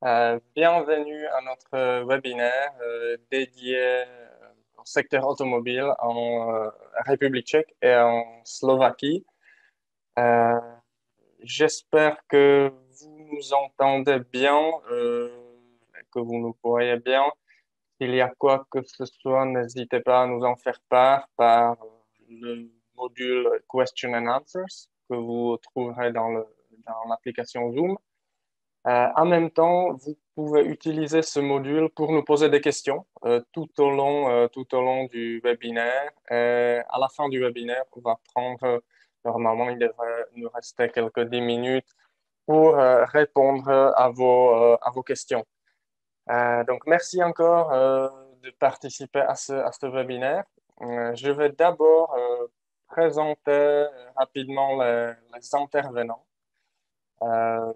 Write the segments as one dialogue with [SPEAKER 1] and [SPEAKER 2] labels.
[SPEAKER 1] Bienvenue à notre webinaire dédié au secteur automobile en République tchèque et en Slovaquie. Euh, J'espère que vous nous entendez bien, que vous nous voyez bien. S'il y a quoi que ce soit, n'hésitez pas à nous en faire part par le module Question and Answers que vous trouverez dans l'application Zoom. En même temps, vous pouvez utiliser ce module pour nous poser des questions tout au long du webinaire. Et à la fin du webinaire, on va prendre, normalement, il devrait nous rester quelques 10 minutes pour répondre à vos questions. Donc, merci encore de participer à ce webinaire. Je vais d'abord présenter rapidement les intervenants. Euh,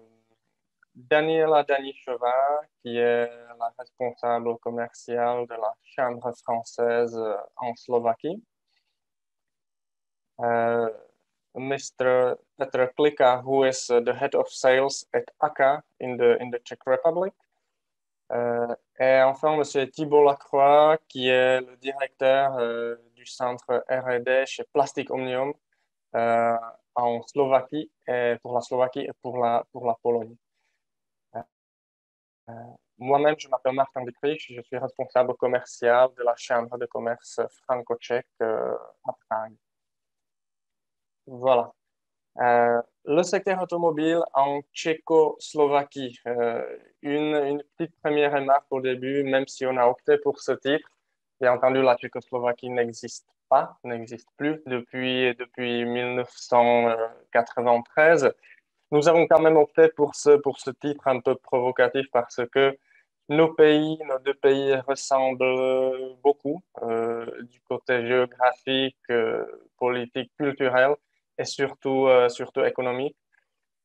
[SPEAKER 1] Daniela Danichova, qui est la responsable commerciale de la Chambre française en Slovaquie. Uh, Mr. Petr Klika, who is the head of sales at AKA in the Czech Republic. Et enfin, Monsieur Thibault Lacroix, qui est le directeur du centre R&D chez Plastic Omnium en Slovaquie, et pour la Slovaquie et pour la Pologne. Moi-même, je m'appelle Martin Dietrich, je suis responsable commercial de la Chambre de commerce franco-tchèque à Prague. Voilà. Le secteur automobile en Tchécoslovaquie. Une petite première remarque au début, même si on a opté pour ce titre, bien entendu, la Tchécoslovaquie n'existe plus depuis 1993. Nous avons quand même opté pour ce titre un peu provocatif parce que nos deux pays ressemblent beaucoup du côté géographique, politique, culturel et surtout économique.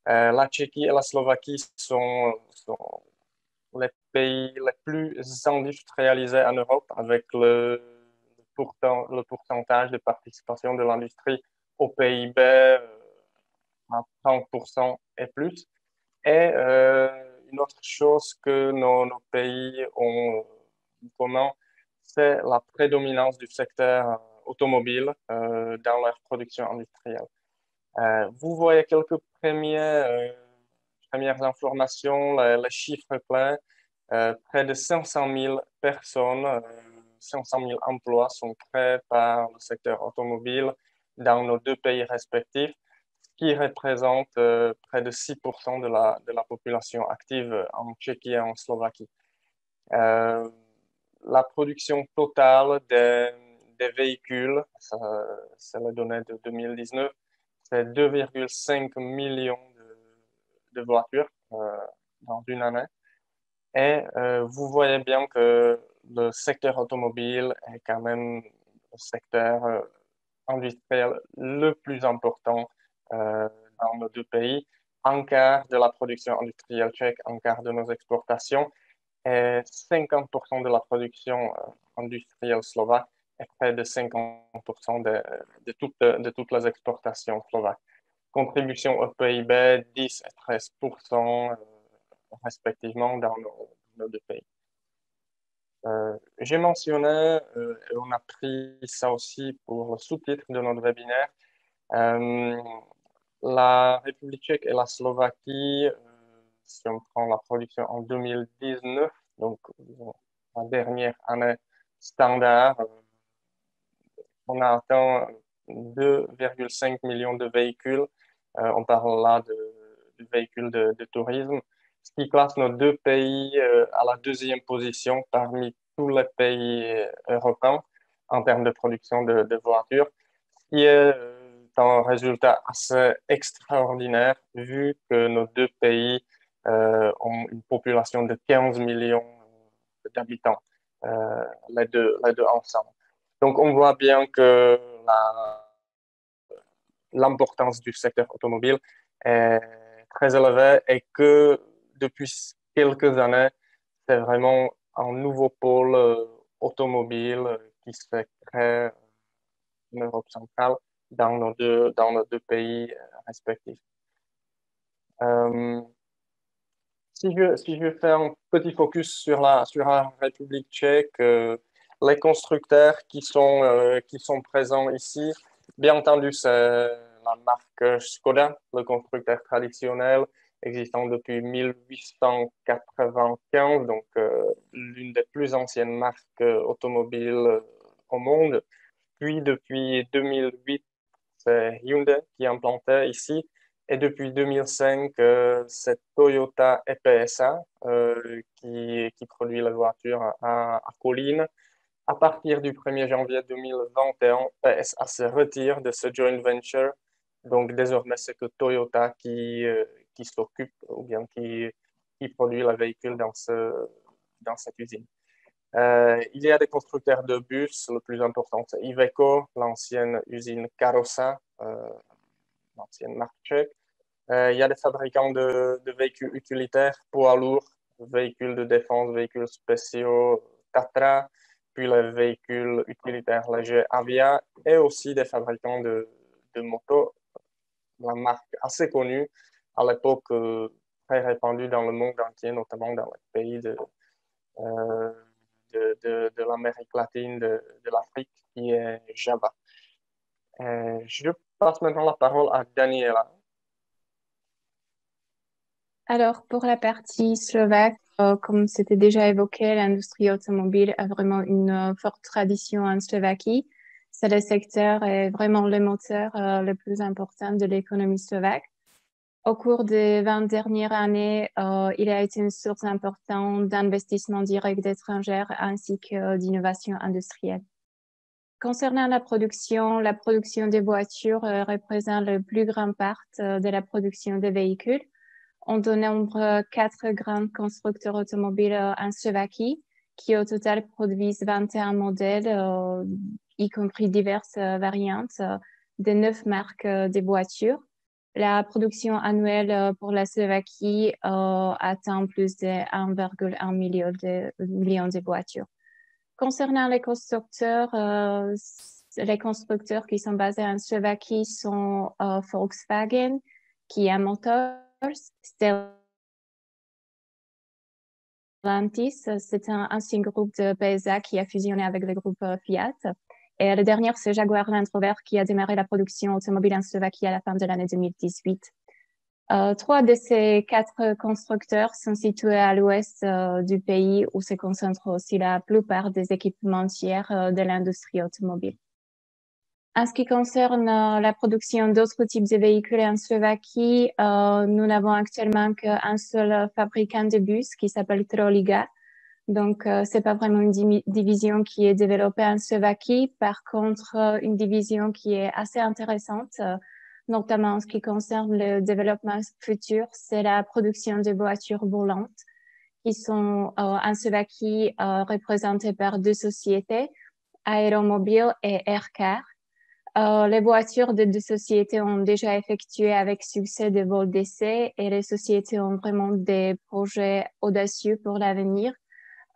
[SPEAKER 1] La Tchéquie et la Slovaquie sont les pays les plus industrialisés en Europe avec le pourcentage de participation de l'industrie au PIB à 30% et plus. Et une autre chose que nos pays ont en commun, c'est la prédominance du secteur automobile dans leur production industrielle. Vous voyez quelques premières informations, les chiffres clés. Près de 500 000 personnes, 500 000 emplois sont créés par le secteur automobile dans nos deux pays respectifs, qui représente près de 6% de la population active en Tchéquie et en Slovaquie. Euh, la production totale des véhicules, c'est la donnée de 2019, c'est 2,5 millions de voitures dans une année. Et vous voyez bien que le secteur automobile est quand même le secteur industriel le plus important dans nos deux pays. Un quart de la production industrielle tchèque, un quart de nos exportations et 50% de la production industrielle slovaque et près de 50% de toutes les exportations slovaques. Contribution au PIB, 10 et 13% respectivement dans nos deux pays. J'ai mentionné, et on a pris ça aussi pour le sous-titre de notre webinaire, euh, la République tchèque et la Slovaquie, si on prend la production en 2019, donc la dernière année standard, on a atteint 2,5 millions de véhicules. On parle là de véhicules de tourisme, ce qui classe nos deux pays à la deuxième position parmi tous les pays européens en termes de production de voitures, ce qui est un résultat assez extraordinaire vu que nos deux pays ont une population de 15 millions d'habitants, les deux ensemble. Donc, on voit bien que l'importance du secteur automobile est très élevée et que depuis quelques années, c'est vraiment un nouveau pôle automobile qui se crée en Europe centrale dans nos deux pays respectifs. Euh, si je fais un petit focus sur sur la République tchèque, les constructeurs qui sont présents ici, bien entendu, c'est la marque Skoda, le constructeur traditionnel existant depuis 1895, donc l'une des plus anciennes marques automobiles au monde. Puis depuis 2008, c'est Hyundai qui est implanté ici. Et depuis 2005, c'est Toyota et PSA qui produit la voiture à Colline. À partir du 1er janvier 2021, PSA se retire de ce joint venture. Donc désormais, c'est que Toyota qui s'occupe ou bien qui produit le véhicule dans cette usine. Il y a des constructeurs de bus, le plus important c'est Iveco, l'ancienne usine Karosa, l'ancienne marque tchèque. Il y a des fabricants de véhicules utilitaires, poids lourds, véhicules de défense, véhicules spéciaux, Tatra, puis les véhicules utilitaires légers Avia, et aussi des fabricants de motos, la marque assez connue à l'époque, très répandue dans le monde entier, notamment dans les pays euh, de l'Amérique latine, de l'Afrique, qui est Java. Je passe maintenant la parole à Daniela.
[SPEAKER 2] Alors, pour la partie slovaque, comme c'était déjà évoqué, l'industrie automobile a vraiment une forte tradition en Slovaquie. C'est le secteur et vraiment le moteur le plus important de l'économie slovaque. Au cours des 20 dernières années, il a été une source importante d'investissements directs étrangers ainsi que d'innovation industrielle. Concernant la production des voitures représente le plus grand part de la production des véhicules. On dénombre 4 grands constructeurs automobiles en Slovaquie qui au total produisent 21 modèles, y compris diverses variantes de 9 marques de voitures. La production annuelle pour la Slovaquie atteint plus de 1,1 million de voitures. Concernant les constructeurs qui sont basés en Slovaquie sont Volkswagen, Kia Motors, Stellantis, c'est un ancien groupe de PSA qui a fusionné avec le groupe Fiat. Et le dernier, c'est Jaguar Land Rover qui a démarré la production automobile en Slovaquie à la fin de l'année 2018. 3 de ces 4 constructeurs sont situés à l'ouest du pays où se concentrent aussi la plupart des équipementiers de l'industrie automobile. En ce qui concerne la production d'autres types de véhicules en Slovaquie, nous n'avons actuellement qu'un seul fabricant de bus qui s'appelle Troliga. Donc, c'est pas vraiment une division qui est développée en Slovaquie. Par contre, une division qui est assez intéressante, notamment en ce qui concerne le développement futur, c'est la production de voitures volantes qui sont en Slovaquie représentées par 2 sociétés, Aeromobile et Aircar. Les voitures de 2 sociétés ont déjà effectué avec succès des vols d'essai et les sociétés ont vraiment des projets audacieux pour l'avenir.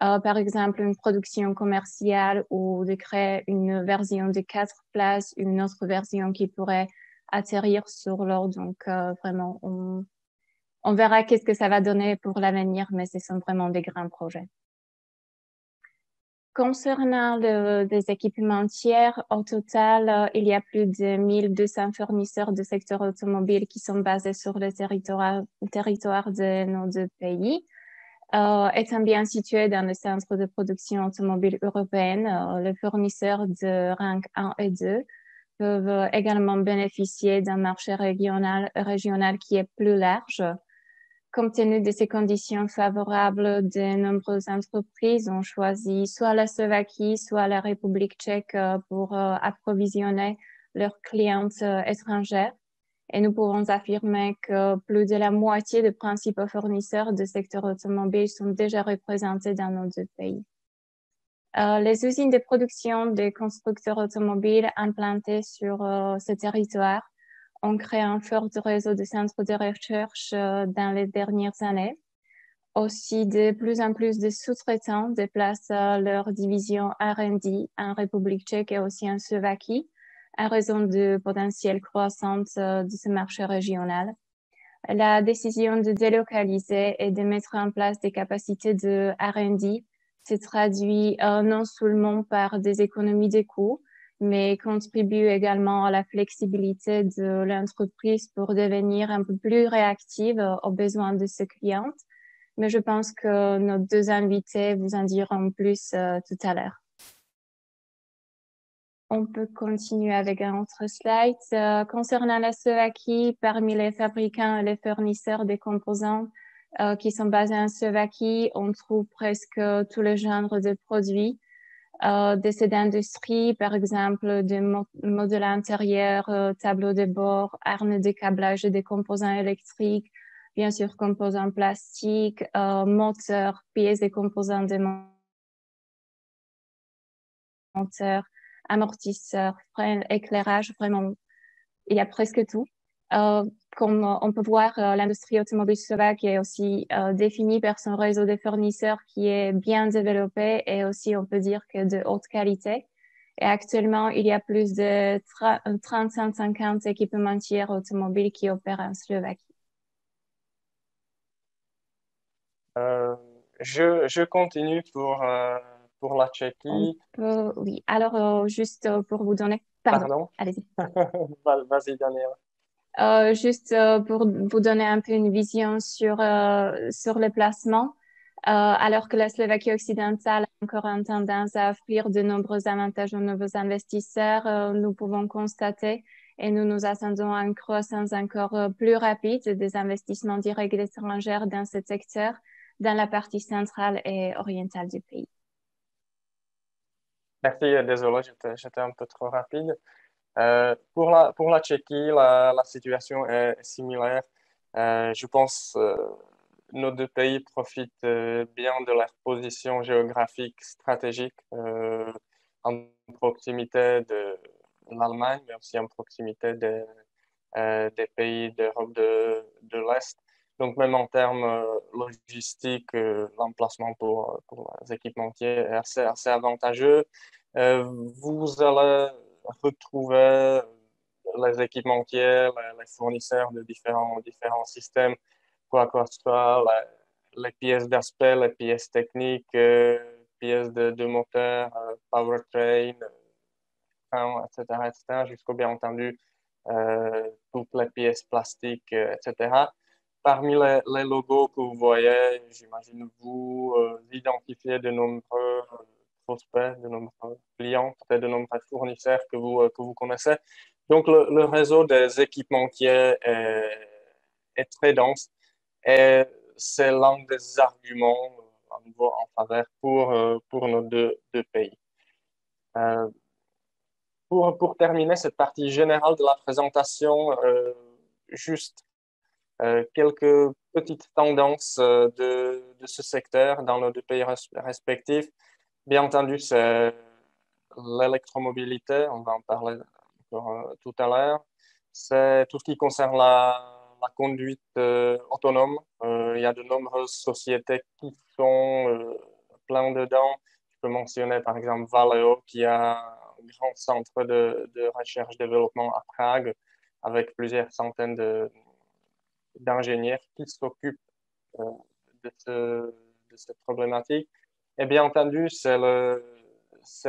[SPEAKER 2] Par exemple, une production commerciale ou de créer une version de 4 places, une autre version qui pourrait atterrir sur l'eau. Donc, vraiment, on verra qu'est-ce que ça va donner pour l'avenir, mais ce sont vraiment des grands projets. Concernant les équipementiers, au total, il y a plus de 1200 fournisseurs de secteur automobile qui sont basés sur le territoire de nos 2 pays. Étant bien situés dans le centre de production automobile européenne, les fournisseurs de rang 1 et 2 peuvent également bénéficier d'un marché régional qui est plus large. Compte tenu de ces conditions favorables, de nombreuses entreprises ont choisi soit la Slovaquie, soit la République tchèque pour approvisionner leurs clientes étrangères. Et nous pouvons affirmer que plus de la moitié des principaux fournisseurs du secteur automobile sont déjà représentés dans nos 2 pays. Les usines de production des constructeurs automobiles implantées sur ce territoire ont créé un fort réseau de centres de recherche dans les dernières années. Aussi, de plus en plus de sous-traitants déplacent leur division R&D en République tchèque et aussi en Slovaquie, en raison du potentiel croissant de ce marché régional. La décision de délocaliser et de mettre en place des capacités de R&D se traduit non seulement par des économies de coûts, mais contribue également à la flexibilité de l'entreprise pour devenir un peu plus réactive aux besoins de ses clients. Mais je pense que nos deux invités vous en diront plus tout à l'heure. On peut continuer avec un autre slide. Concernant la Slovaquie, parmi les fabricants et les fournisseurs des composants qui sont basés en Slovaquie, on trouve presque tous les genres de produits de cette industrie, par exemple des modules intérieurs, tableaux de bord, armes de câblage des composants électriques, bien sûr composants plastiques, moteurs, pièces et composants de moteurs, amortisseurs, freins, éclairage, vraiment, il y a presque tout. Comme on peut voir, l'industrie automobile slovaque est aussi définie par son réseau de fournisseurs qui est bien développé et aussi, on peut dire, que de haute qualité. Et actuellement, il y a plus de 350 équipementiers automobiles qui opèrent en Slovaquie.
[SPEAKER 1] Je continue pour la Tchéquie.
[SPEAKER 2] Oui, alors juste pour vous donner...
[SPEAKER 1] Pardon?
[SPEAKER 2] Allez-y.
[SPEAKER 1] Vas-y, Daniel.
[SPEAKER 2] Juste pour vous donner un peu une vision sur le placement, alors que la Slovaquie occidentale a encore une tendance à offrir de nombreux avantages aux nouveaux investisseurs, nous pouvons constater et nous nous attendons à une croissance encore plus rapide des investissements directs étrangers dans ce secteur, dans la partie centrale et orientale du pays.
[SPEAKER 1] Merci, désolé, j'étais un peu trop rapide. Pour la Tchéquie, la situation est similaire. Je pense nos deux pays profitent bien de leur position géographique stratégique en proximité de l'Allemagne, mais aussi en proximité des pays d'Europe de l'Est. Donc même en termes logistiques, l'emplacement pour les équipementiers est assez avantageux. Vous allez retrouver les équipementiers, les fournisseurs de différents systèmes, quoi que ce soit, les pièces d'aspect, les pièces techniques, pièces de moteur, powertrain, etc., jusqu'au bien entendu toutes les pièces plastiques, etc. Parmi les logos que vous voyez, j'imagine vous identifiez de nombreux prospects, de nombreux clients, peut-être de nombreux fournisseurs que vous connaissez. Donc, le réseau des équipementiers est très dense et c'est l'un des arguments à nouveau en faveur pour nos deux pays. Euh, pour terminer cette partie générale de la présentation, juste quelques petites tendances de ce secteur dans nos deux pays respectifs. Bien entendu, c'est l'électromobilité, on va en parler encore, tout à l'heure. C'est tout ce qui concerne la conduite autonome. Il y a de nombreuses sociétés qui sont plein dedans. Je peux mentionner par exemple Valeo qui a un grand centre de recherche-développement à Prague avec plusieurs centaines d'ingénieurs qui s'occupent euh, de cette problématique. Et bien entendu, c'est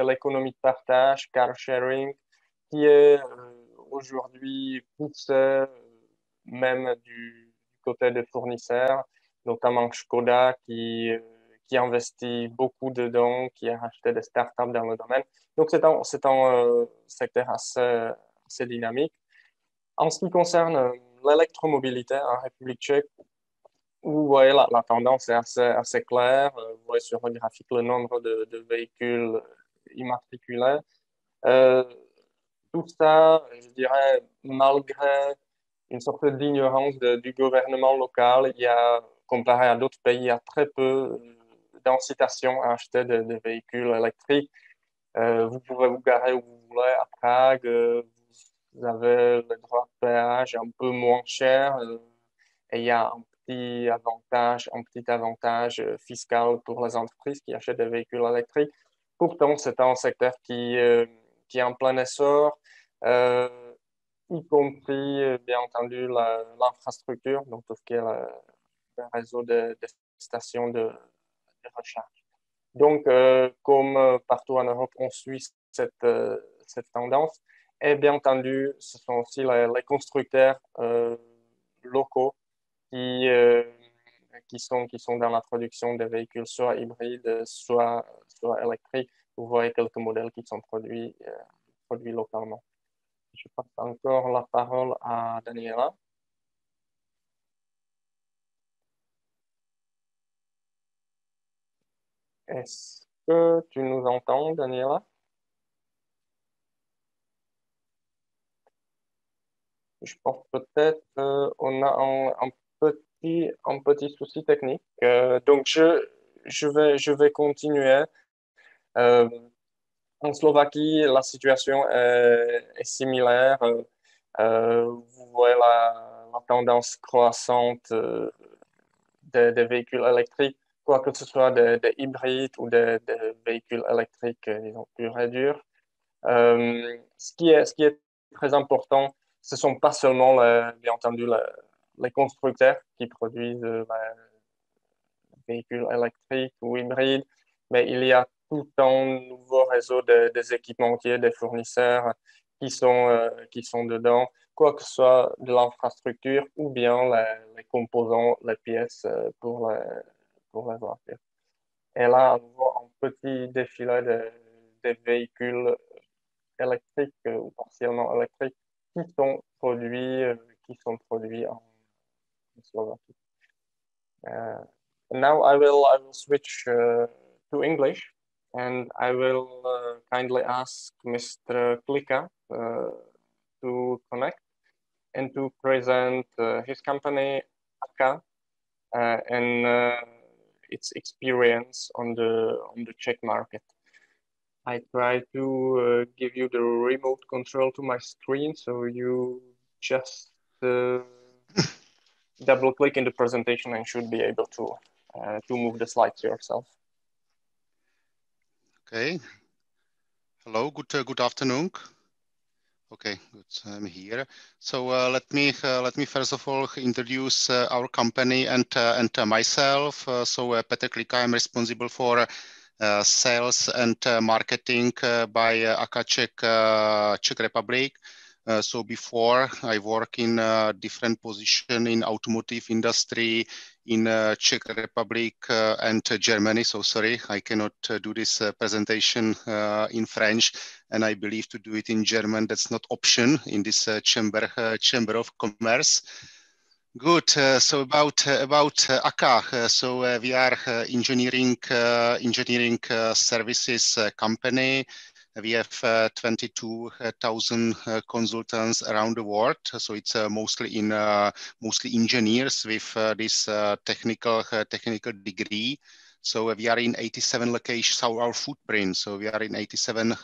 [SPEAKER 1] l'économie de partage, car sharing, qui est aujourd'hui poussée même du côté des fournisseurs, notamment Škoda qui investit beaucoup dedans, qui a racheté des startups dans le domaine. Donc c'est un secteur assez dynamique. En ce qui concerne l'électromobilité en République tchèque, vous voyez la tendance est assez claire. Vous voyez sur le graphique le nombre de véhicules immatriculés. Euh, Tout ça, je dirais, malgré une sorte d'ignorance du gouvernement local, il y a, comparé à d'autres pays, il y a très peu d'incitation à acheter des véhicules électriques. Vous pouvez vous garer où vous voulez à Prague. Vous avez le droit de péage un peu moins cher. Et il y a un petit avantage fiscal pour les entreprises qui achètent des véhicules électriques. Pourtant, c'est un secteur qui est en plein essor. Euh, y compris, bien entendu, l'infrastructure, donc tout ce qui est le réseau de stations de recharge. Donc, comme partout en Europe, on suit cette tendance. Et bien entendu, ce sont aussi les constructeurs locaux qui, euh, qui sont dans la production des véhicules soit hybrides, soit électriques. Vous voyez quelques modèles qui sont produits localement. Je passe encore la parole à Daniela. Est-ce que tu nous entends, Daniela? Je pense peut-être on a un petit souci technique. Donc, je vais continuer. Euh, En Slovaquie, la situation est similaire. Vous voyez la tendance croissante des véhicules électriques, quoi que ce soit des hybrides ou des véhicules électriques, disons, purs et durs. Ce qui est très important, ce sont pas seulement, bien entendu, les constructeurs qui produisent les véhicules électriques ou hybrides, mais il y a tout un nouveau réseau des équipementiers, des fournisseurs qui sont dedans, quoi que ce soit de l'infrastructure ou bien les composants, les pièces pour les voitures. Et là, on voit un petit défilé des véhicules électriques ou partiellement électriques qui sont produits, qui sont produits en Slovaquie. Uh, Now I will switch to English, and I will kindly ask Mr. Klika to connect and to present his company Aka and its experience on the Czech market. I try to give you the remote control to my screen, so you just double click in the presentation and should be able to move the slides yourself.
[SPEAKER 3] Okay. Hello. Good afternoon. Okay, good. I'm here. So let me first of all introduce our company and myself. So Petr Klika, I'm responsible for sales and marketing by Aka Czech Republic. So before I work in different position in automotive industry in Czech Republic and Germany. So sorry, I cannot do this presentation in French, and I believe to do it in German. That's not option in this chamber of commerce. Good. So about Aka. So we are engineering services company. We have 22,000 consultants around the world. So it's mostly engineers with this technical degree. So we are in 87 locations, so our footprint. So we are in 87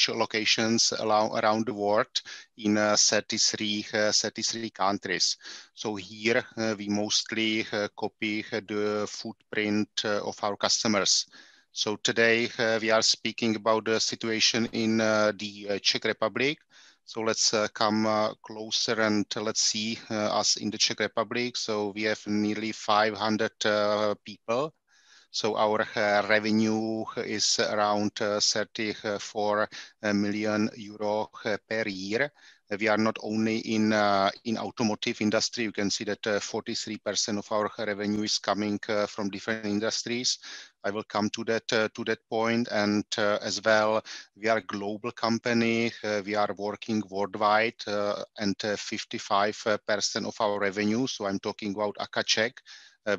[SPEAKER 3] locations around the world in 33 countries. So here we mostly copy the footprint of our customers. So today we are speaking about the situation in the Czech Republic. So let's come closer and let's see us in the Czech Republic. So we have nearly 500 people. So our revenue is around 34 million euro per year. We are not only in automotive industry. You can see that 43% of our revenue is coming from different industries. I will come to that point, and as well, we are a global company. We are working worldwide, and 55% of our revenue. So I'm talking about Aka Czech.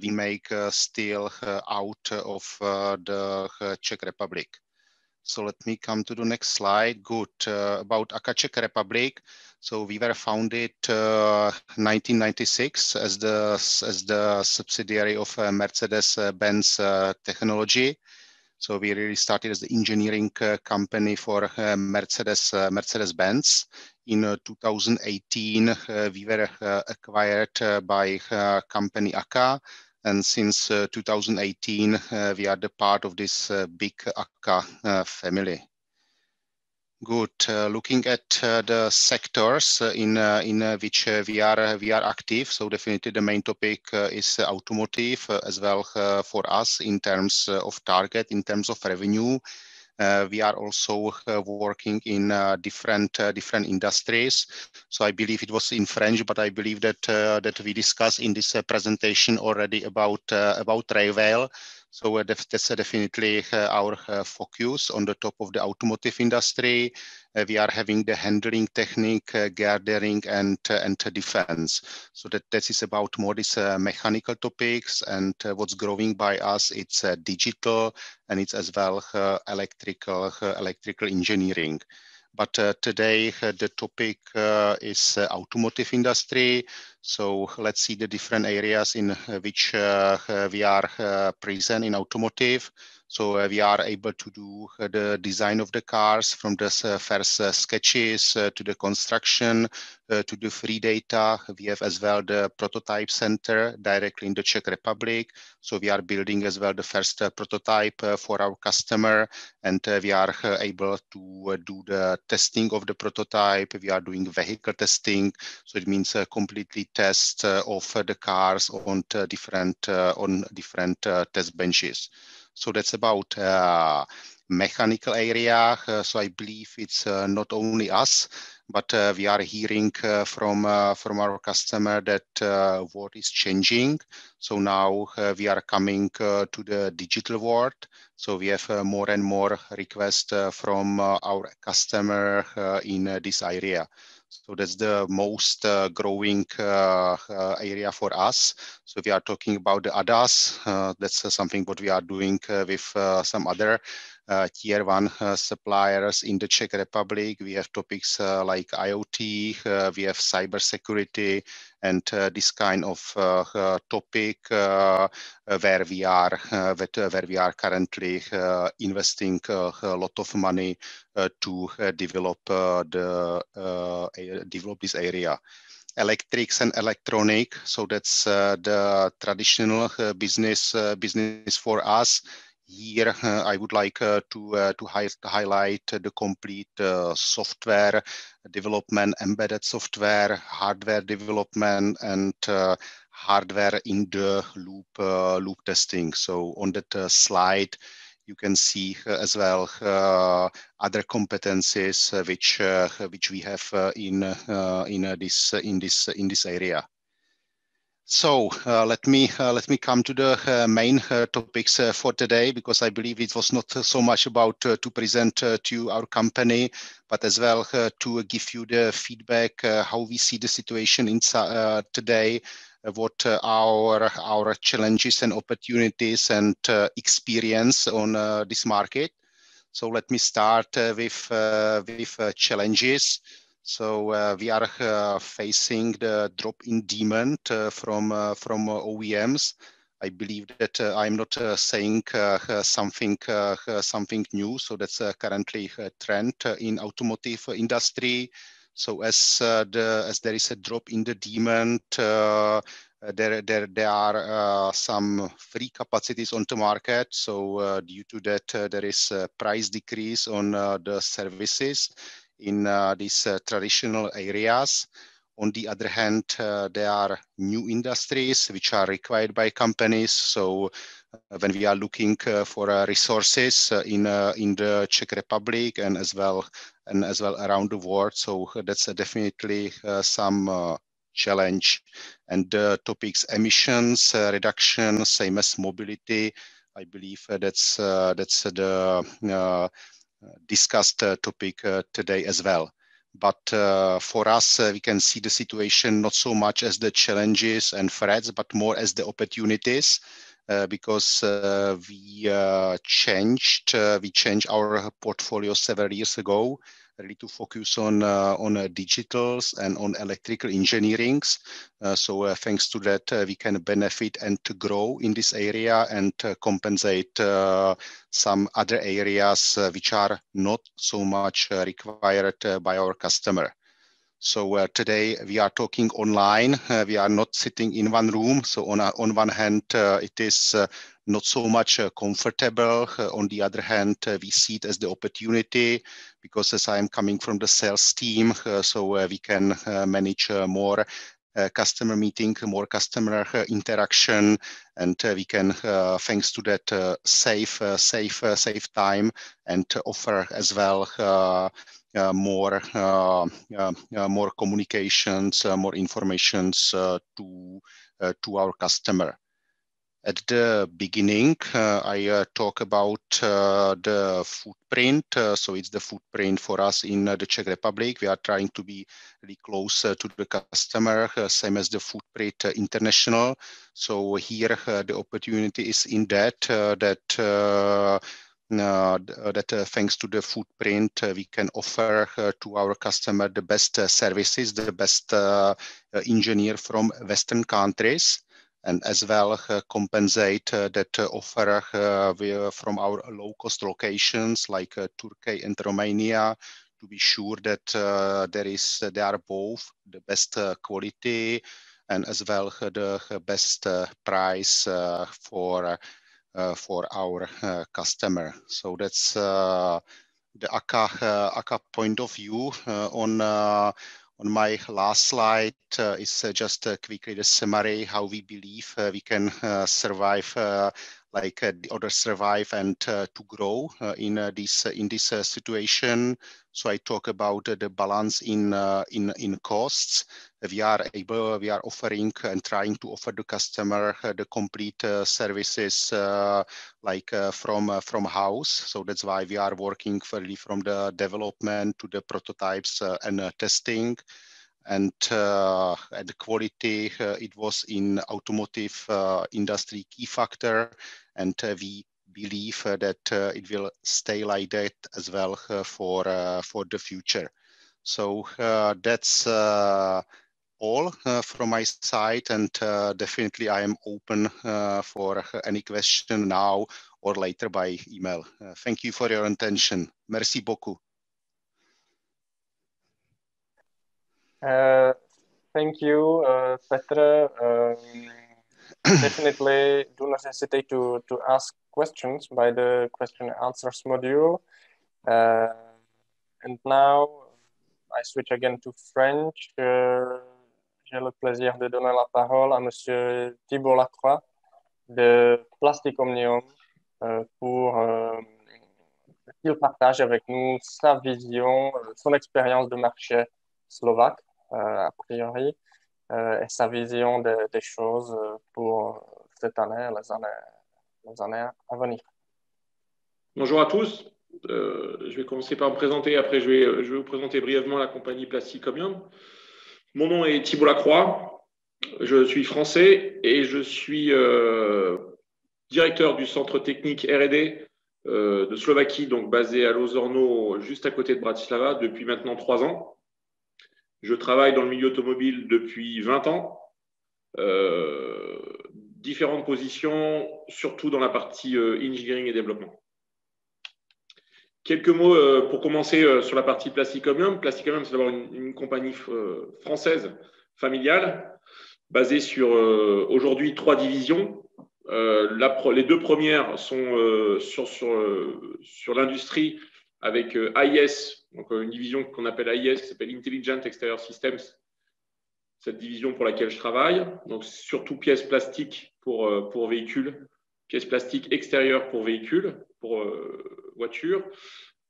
[SPEAKER 3] We make still out of the Czech Republic. So let me come to the next slide. Good. About Aka Czech Republic. So we were founded 1996 as the subsidiary of Mercedes-Benz Technology. So we really started as the engineering company for Mercedes-Benz. In 2018, we were acquired by company Aka. And since 2018, we are the part of this big Aka family. Good. Looking at the sectors in which we are active, so definitely the main topic is automotive as well for us in terms of target, in terms of revenue. We are also working in different industries. So I believe it was in French, but I believe that that we discussed in this presentation already about rail. So that's definitely our focus on the top of the automotive industry. We are having the handling technique, gathering, and defense. So that is about more these mechanical topics, and what's growing by us. It's digital, and it's as well electrical engineering. But today the topic is automotive industry. So let's see the different areas in which we are present in automotive. So we are able to do the design of the cars from the first sketches to the construction to the free data. We have as well the prototype center directly in the Czech Republic. So we are building as well the first prototype for our customer, and we are able to do the testing of the prototype. We are doing vehicle testing, so it means completely test of the cars on different test benches. So that's about mechanical area. So I believe it's not only us, but we are hearing from our customer that what is changing. So now we are coming to the digital world. So we have more and more requests from our customer in this area. So that's the most growing area for us. So we are talking about the ADAS. That's something what we are doing with some other tier one suppliers in the Czech Republic. We have topics like IoT, we have cybersecurity, and this kind of topic where we are currently investing a lot of money to develop this area. Electrics and electronic, so that's the traditional business for us. Here, I would like to highlight the complete software development, embedded software, hardware development, and hardware in the loop testing. So on that slide, you can see as well other competencies which we have in this area. So let me come to the main topics for today, because I believe it was not so much about to present to our company, but as well to give you the feedback how we see the situation in today, what our challenges and opportunities and experience on this market. So let me start with challenges. So we are facing the drop in demand from OEMs. I believe that I'm not saying something new. So that's currently a trend in automotive industry. So as there is a drop in the demand, there are some free capacities on the market. So due to that, there is a price decrease on the services in these traditional areas. On the other hand, there are new industries which are required by companies. So when we are looking for resources in the Czech Republic and as well around the world, so that's definitely some challenge. And topics emissions reduction, same as mobility. I believe that's the discussed topic today as well. But for us, we can see the situation not so much as the challenges and threats, but more as the opportunities, because we changed our portfolio several years ago, really to focus on digitals and on electrical engineerings. So thanks to that, we can benefit and to grow in this area and compensate some other areas which are not so much required by our customer. So today we are talking online. We are not sitting in one room. So on one hand, it is not so much comfortable. On the other hand, we see it as the opportunity because as I am coming from the sales team, so we can manage more customer meeting, more customer interaction, and we can, thanks to that, save time and offer as well more communications, more informations to our customer. At the beginning, I talk about the footprint. So it's the footprint for us in the Czech Republic. We are trying to be really close to the customer, same as the footprint international. So here the opportunity is in that thanks to the footprint, we can offer to our customer the best services, the best engineer from Western countries, and as well compensate that offer from our low-cost locations like Turkey and Romania, to be sure that they are both the best quality and as well the best price for our customer. So that's the AKKA point of view. On my last slide is just quickly the summary how we believe we can survive like the others survive and to grow in this situation. So I talk about the balance in costs. We are offering and trying to offer the customer the complete services like from house. So that's why we are working fully from the development to the prototypes and testing. And the quality, it was in automotive industry key factor, and we believe that it will stay like that as well for the future. So that's all from my side, and definitely I am open for any question now or later by email. Thank you for your attention. Merci beaucoup.
[SPEAKER 1] Thank you, Petr. Definitely do not hesitate to ask questions by the question and answers module. And now I switch again to French. J'ai le plaisir de donner la parole à Monsieur Thibault Lacroix de Plastic Omnium pour qu'il partage avec nous sa vision, son expérience de marché slovaque, a priori, et sa vision des choses pour cette année, les années à venir.
[SPEAKER 4] Bonjour à tous. Je vais commencer par me présenter. Après, je vais vous présenter brièvement la compagnie Plastic Omnium. Mon nom est Thibault Lacroix. Je suis français et je suis directeur du centre technique R&D de Slovaquie, donc basé à Lozorno, juste à côté de Bratislava, depuis maintenant 3 ans. Je travaille dans le milieu automobile depuis 20 ans. Différentes positions, surtout dans la partie engineering et développement. Quelques mots pour commencer sur la partie Plastic Omnium. Plastic Omnium, c'est d'abord une compagnie française familiale basée sur aujourd'hui 3 divisions. Les 2 premières sont sur l'industrie avec AIS, donc une division qu'on appelle AIS, qui s'appelle Intelligent Exterior Systems, cette division pour laquelle je travaille. Donc surtout pièces plastiques pour véhicules, pièces plastiques extérieures pour véhicules, pour voitures.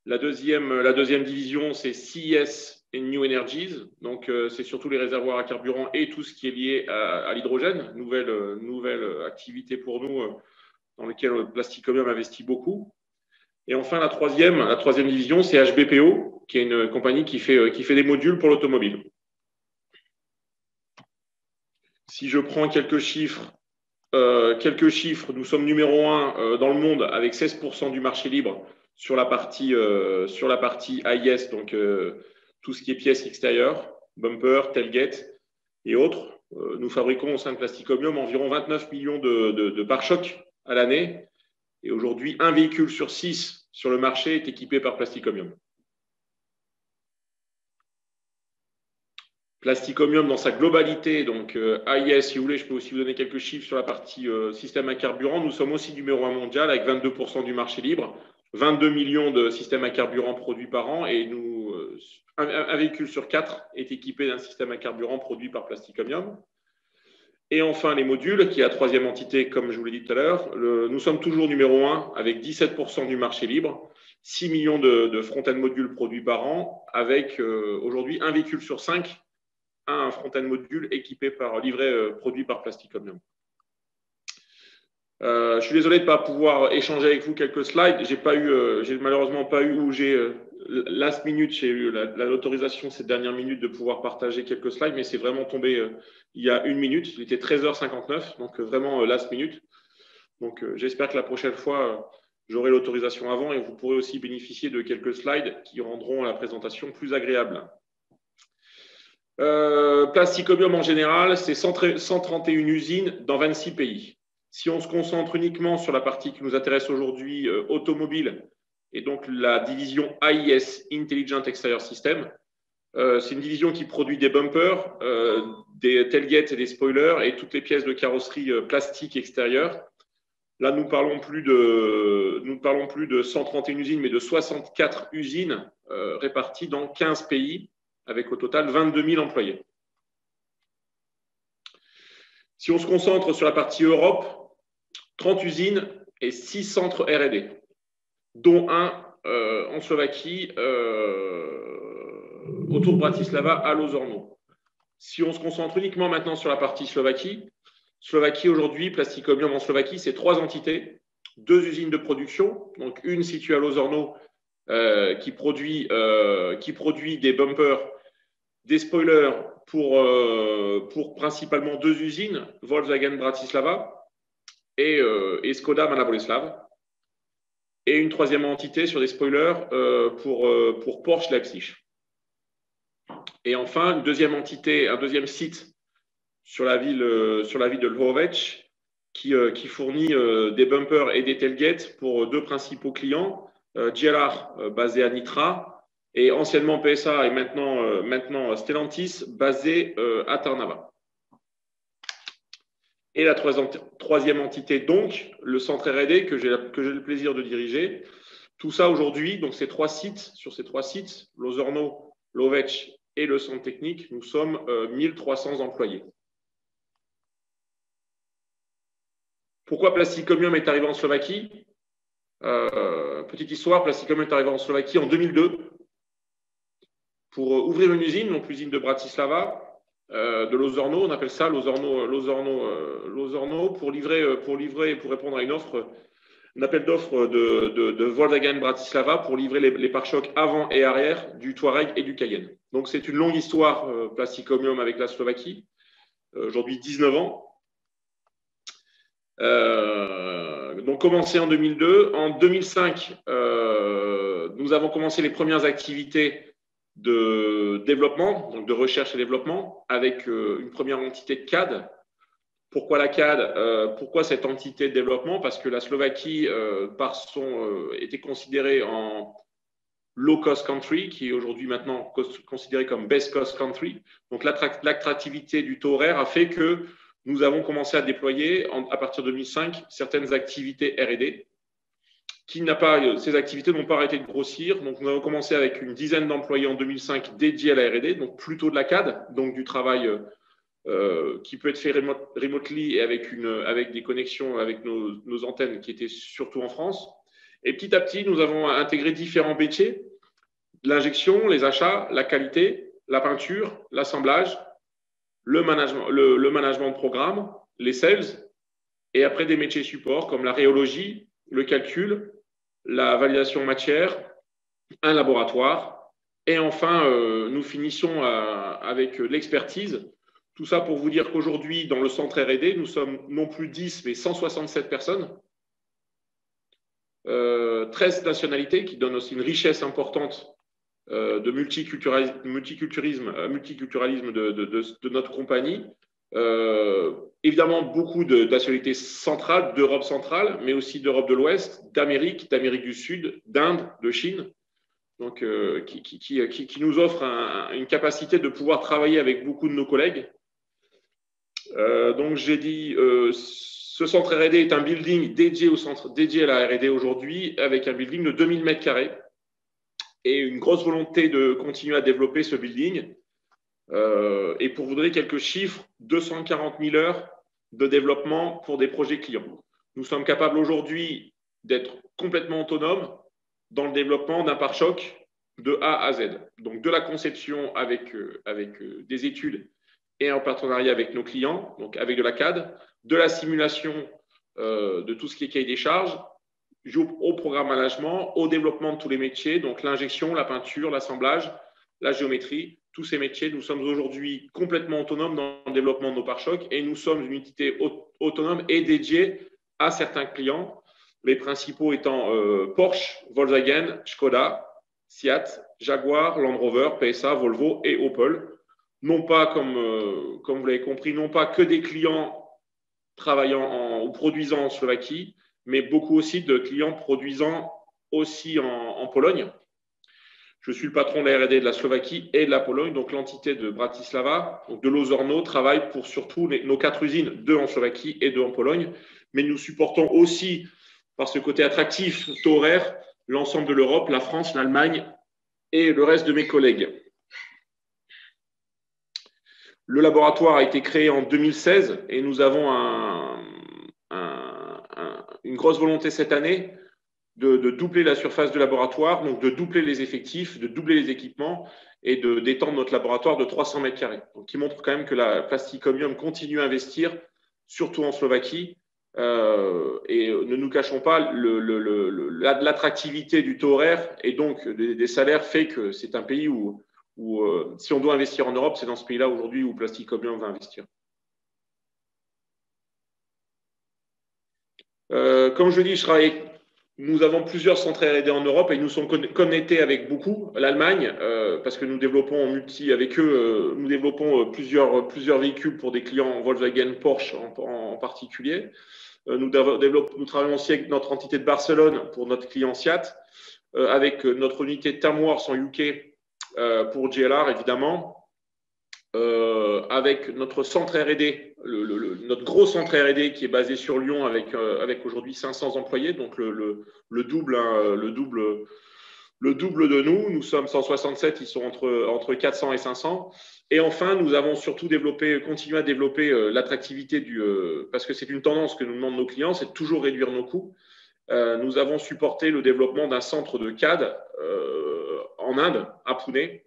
[SPEAKER 4] La deuxième division, c'est CES et New Energies. Donc, c'est surtout les réservoirs à carburant et tout ce qui est lié à l'hydrogène. Nouvelle activité pour nous dans laquelle Plastic Omnium investit beaucoup. Et enfin, la troisième division, c'est HBPO, qui est une compagnie qui fait des modules pour l'automobile. Si je prends quelques chiffres, nous sommes numéro 1 dans le monde avec 16% du marché libre sur la partie AIS, donc tout ce qui est pièces extérieures, bumper, tailgate et autres. Nous fabriquons au sein de Plastic Omnium environ 29 millions de pare-chocs à l'année. Et aujourd'hui, 1 véhicule sur 6 sur le marché est équipé par Plastic Omnium. Plasticomium dans sa globalité, donc AIS, si vous voulez, je peux aussi vous donner quelques chiffres sur la partie système à carburant. Nous sommes aussi numéro 1 mondial avec 22% du marché libre, 22 millions de systèmes à carburant produits par an et un véhicule sur 4 est équipé d'un système à carburant produit par Plasticomium. Et enfin, les modules, qui est la troisième entité, comme je vous l'ai dit tout à l'heure. Nous sommes toujours numéro 1 avec 17% du marché libre, 6 millions de front-end modules produits par an, avec aujourd'hui un véhicule sur 5 a un front-end module équipé produit par Plasticomium. Je suis désolé de ne pas pouvoir échanger avec vous quelques slides. J'ai malheureusement pas eu, ou j'ai last minute, j'ai eu l'autorisation ces dernières minutes de pouvoir partager quelques slides, mais c'est vraiment tombé il y a 1 minute. Il était 13h59, donc vraiment last minute. Donc j'espère que la prochaine fois, j'aurai l'autorisation avant et vous pourrez aussi bénéficier de quelques slides qui rendront la présentation plus agréable. Plasticomium en général, c'est 131 usines dans 26 pays. Si on se concentre uniquement sur la partie qui nous intéresse aujourd'hui, automobile, et donc la division AIS, Intelligent Exterior System, c'est une division qui produit des bumpers, des tailgates et des spoilers et toutes les pièces de carrosserie plastique extérieure. Là, nous ne parlons plus de 131 usines, mais de 64 usines réparties dans 15 pays, avec au total 22 000 employés. Si on se concentre sur la partie Europe, 30 usines et 6 centres R&D, dont un en Slovaquie, autour de Bratislava, à Lozorno. Si on se concentre uniquement maintenant sur la partie Slovaquie aujourd'hui, Plasticomium en Slovaquie, c'est 3 entités, 2 usines de production, donc une située à Lozorno qui produit des bumpers, des spoilers pour principalement 2 usines, Volkswagen Bratislava et Skoda Mana-Boleslav, et une 3e entité sur des spoilers pour Porsche Leipzig. Et enfin, une 2e entité, un 2e site sur la ville de Lwówek qui fournit des bumpers et des tailgates pour 2 principaux clients, JLR basé à Nitra et anciennement PSA et maintenant Stellantis basé à Trnava. Et la 3e entité, donc, le centre R&D que j'ai le plaisir de diriger. Tout ça aujourd'hui, donc sur ces 3 sites, Lozorno, Lwówek et le centre technique, nous sommes 1300 employés. Pourquoi Plasticomium est arrivé en Slovaquie? Petite histoire, Plasticomium est arrivé en Slovaquie en 2002 pour ouvrir une usine, donc l'usine de Bratislava, de Lozorno, on appelle ça Lozorno pour répondre à une offre, un appel d'offres de Volkswagen Bratislava pour livrer les pare-chocs avant et arrière du Touareg et du Cayenne. Donc c'est une longue histoire Plasticomium avec la Slovaquie, aujourd'hui 19 ans. Donc commencé en 2002. En 2005, nous avons commencé les premières activités de développement, donc de recherche et développement, avec une première entité de CAD. Pourquoi la CAD? Pourquoi cette entité de développement? Parce que la Slovaquie, était considérée en low-cost country, qui est aujourd'hui maintenant considérée comme best-cost country. Donc l'attractivité du taux horaire a fait que nous avons commencé à déployer, à partir de 2005, certaines activités R&D. Ces activités n'ont pas arrêté de grossir. Donc, nous avons commencé avec une dizaine d'employés en 2005 dédiés à la R&D, donc plutôt de la CAD, donc du travail qui peut être fait remotely et avec des connexions avec nos antennes qui étaient surtout en France. Et petit à petit, nous avons intégré différents métiers, l'injection, les achats, la qualité, la peinture, l'assemblage, le management de programme, les sales, et après des métiers support comme la rhéologie, le calcul, la validation matière, un laboratoire, et enfin, nous finissons avec l'expertise. Tout ça pour vous dire qu'aujourd'hui, dans le centre R&D, nous sommes non plus 10, mais 167 personnes, 13 nationalités qui donnent aussi une richesse importante de multiculturalisme de notre compagnie. Évidemment, beaucoup de nationalités centrales, d'Europe centrale, mais aussi d'Europe de l'Ouest, d'Amérique du Sud, d'Inde, de Chine. donc, qui nous offre une capacité de pouvoir travailler avec beaucoup de nos collègues. Donc, j'ai dit, ce centre R&D est un building dédié à la R&D aujourd'hui, avec un building de 2000 m² et une grosse volonté de continuer à développer ce building. Et pour vous donner quelques chiffres, 240 000 heures de développement pour des projets clients. Nous sommes capables aujourd'hui d'être complètement autonomes dans le développement d'un pare-choc de A à Z. Donc, de la conception avec des études et en partenariat avec nos clients, donc avec de la CAD, de la simulation de tout ce qui est cahier des charges, au programme management, au développement de tous les métiers, donc l'injection, la peinture, l'assemblage, la géométrie, tous ces métiers. Nous sommes aujourd'hui complètement autonomes dans le développement de nos pare-chocs et nous sommes une unité autonome et dédiée à certains clients, les principaux étant Porsche, Volkswagen, Skoda, Seat, Jaguar, Land Rover, PSA, Volvo et Opel. Non pas, comme vous l'avez compris, non pas que des clients travaillant ou produisant en Slovaquie, mais beaucoup aussi de clients produisant aussi en Pologne. Je suis le patron de la R&D de la Slovaquie et de la Pologne, donc l'entité de Bratislava, donc de l'Ozorno, travaille pour surtout nos 4 usines, 2 en Slovaquie et 2 en Pologne, mais nous supportons aussi, par ce côté attractif, taux horaire, l'ensemble de l'Europe, la France, l'Allemagne et le reste de mes collègues. Le laboratoire a été créé en 2016 et nous avons une grosse volonté cette année de doubler la surface du laboratoire, donc de doubler les effectifs, de doubler les équipements et d'étendre notre laboratoire de 300 m². Donc, qui montre quand même que la Plasticomium continue à investir, surtout en Slovaquie. Et ne nous cachons pas, l'attractivité du taux horaire et donc des salaires fait que c'est un pays où si on doit investir en Europe, c'est dans ce pays-là aujourd'hui où Plasticomium va investir. Comme je dis, nous avons plusieurs centres R&D en Europe et nous sommes connectés avec beaucoup. L'Allemagne, parce que nous développons avec eux, nous développons plusieurs véhicules pour des clients Volkswagen, Porsche en particulier. Nous travaillons aussi avec notre entité de Barcelone pour notre client Seat, avec notre unité de Tamworth en UK pour JLR évidemment, avec notre centre R&D, notre gros centre R&D qui est basé sur Lyon avec aujourd'hui 500 employés, donc le double de nous. Nous sommes 167, ils sont entre 400 et 500. Et enfin, nous avons surtout continué à développer l'attractivité parce que c'est une tendance que nous demandent nos clients, c'est de toujours réduire nos coûts. Nous avons supporté le développement d'un centre de CAD en Inde, à Pune.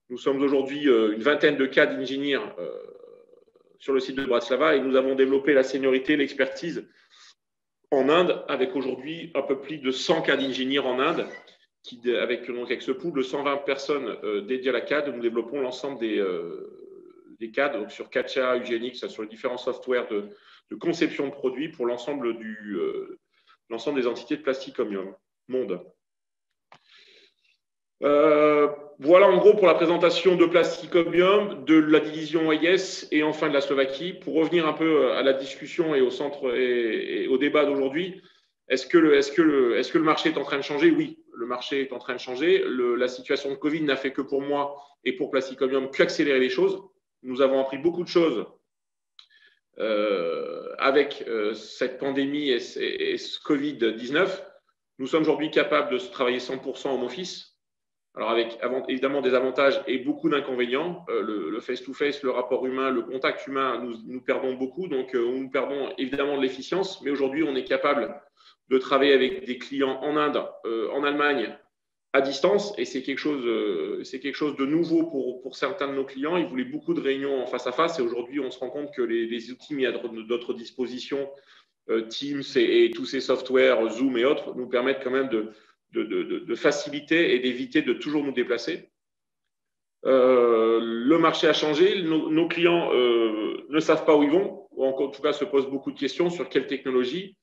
[SPEAKER 4] Nous sommes aujourd'hui une vingtaine de CAD engineers sur le site de Bratislava et nous avons développé la seniorité, l'expertise en Inde avec aujourd'hui un peu plus de 100 CAD engineers en Inde avec ce pool de 120 personnes dédiées à la CAD. Nous développons l'ensemble des CAD donc sur CATIA, Ugenix, sur les différents softwares de conception de produits pour l'ensemble des entités de Plasticomium monde. Voilà en gros pour la présentation de Plasticomium, de la division AIS et enfin de la Slovaquie. Pour revenir un peu à la discussion et au centre et au débat d'aujourd'hui, est-ce que le marché est en train de changer? Oui, le marché est en train de changer. La situation de Covid n'a fait que pour moi et pour Plasticomium qu'accélérer les choses. Nous avons appris beaucoup de choses avec cette pandémie et ce Covid-19. Nous sommes aujourd'hui capables de travailler 100% home office. Alors, avec évidemment des avantages et beaucoup d'inconvénients, le face-to-face, le rapport humain, le contact humain, nous perdons beaucoup. Donc, nous perdons évidemment de l'efficience. Mais aujourd'hui, on est capable de travailler avec des clients en Inde, en Allemagne, à distance. Et c'est quelque chose de nouveau pour certains de nos clients. Ils voulaient beaucoup de réunions en face à face. Et aujourd'hui, on se rend compte que les outils mis à notre disposition, Teams et tous ces softwares, Zoom et autres, nous permettent quand même de faciliter et d'éviter de toujours nous déplacer. Le marché a changé, nos clients ne savent pas où ils vont, ou en tout cas se posent beaucoup de questions sur quelle technologie.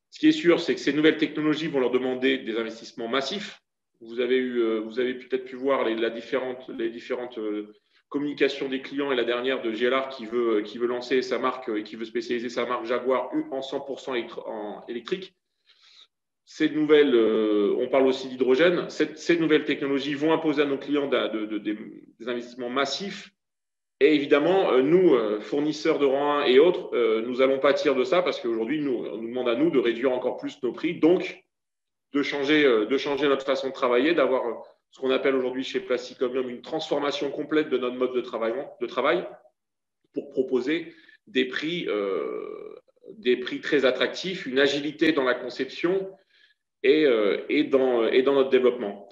[SPEAKER 4] Ce qui est sûr, c'est que ces nouvelles technologies vont leur demander des investissements massifs. Vous avez peut-être pu voir les différentes communications des clients et la dernière de JLR qui veut lancer sa marque et qui veut spécialiser sa marque Jaguar en 100% électrique. on parle aussi d'hydrogène, ces nouvelles technologies vont imposer à nos clients des investissements massifs. Et évidemment, nous, fournisseurs de rang 1 et autres, nous allons pâtir de ça parce qu'aujourd'hui, on nous demande à nous de réduire encore plus nos prix, donc de changer notre façon de travailler, d'avoir ce qu'on appelle aujourd'hui chez Plastic Omnium une transformation complète de notre mode de travail pour proposer des prix très attractifs, une agilité dans la conception et dans notre développement.